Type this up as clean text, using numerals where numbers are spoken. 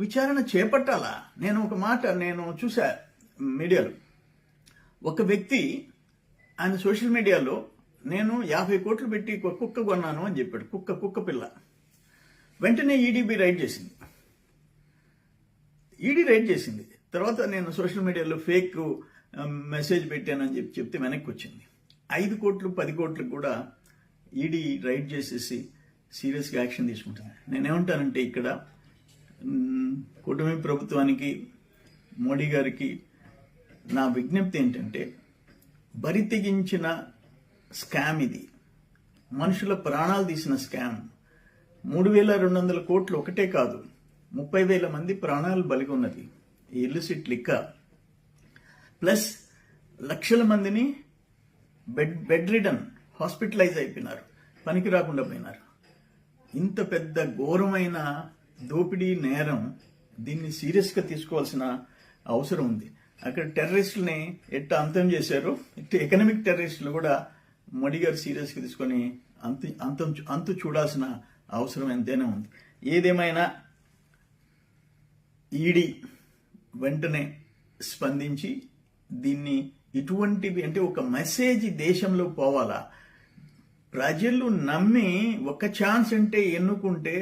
విచారణ చేపట్టాలా? నేను చూసా మీడియాలో, ఒక వ్యక్తి ఆయన సోషల్ మీడియాలో నేను 50 కోట్లు పెట్టి ఒక కుక్క కొన్నాను అని చెప్పాడు. కుక్క పిల్ల. వెంటనే ఈడీ రైడ్ చేసింది. తర్వాత నేను సోషల్ మీడియాలో ఫేక్ మెసేజ్ పెట్టానని చెప్తే వెనక్కి వచ్చింది. 5 కోట్లు 10 కోట్లకు కూడా ఈడీ రైడ్ చేసేసి సీరియస్గా యాక్షన్ తీసుకుంటుంది. నేనేమంటానంటే ఇక్కడ కూటమి ప్రభుత్వానికి, మోడీ గారికి నా విజ్ఞప్తి ఏంటంటే, బరి తెగించిన స్కామ్ ఇది. మనుషుల ప్రాణాలు తీసిన స్కామ్. 3,200 కోట్లు ఒకటే కాదు, 30,000 మంది ప్రాణాలు బలిగి ఉన్నది ఈ ఇల్లిసిట్ లిక్కర్. ప్లస్ లక్షల మందిని బెడ్ రిడన్, హాస్పిటలైజ్ అయిపోయినారు, పనికి రాకుండా పోయినారు. ఇంత పెద్ద ఘోరమైన దోపిడీ నేరం, దీన్ని సీరియస్గా తీసుకోవాల్సిన అవసరం ఉంది. అక్కడ టెర్రరిస్టులని ఎట్లా అంతం చేశారో, ఇట్లా ఎకనామిక్ టెర్రరిస్టులు కూడా మోడీ గారు సీరియస్గా తీసుకొని అంతు చూడాల్సిన అవసరం ఎంతైనా ఉంది. ఏదేమైనా ఈడీ వెంటనే స్పందించి దీన్ని, ఇటువంటివి అంటే ఒక మెసేజ్ దేశంలో పోవాలా. ప్రజలు నమ్మి ఒక ఛాన్స్ అంటే ఎన్నుకుంటే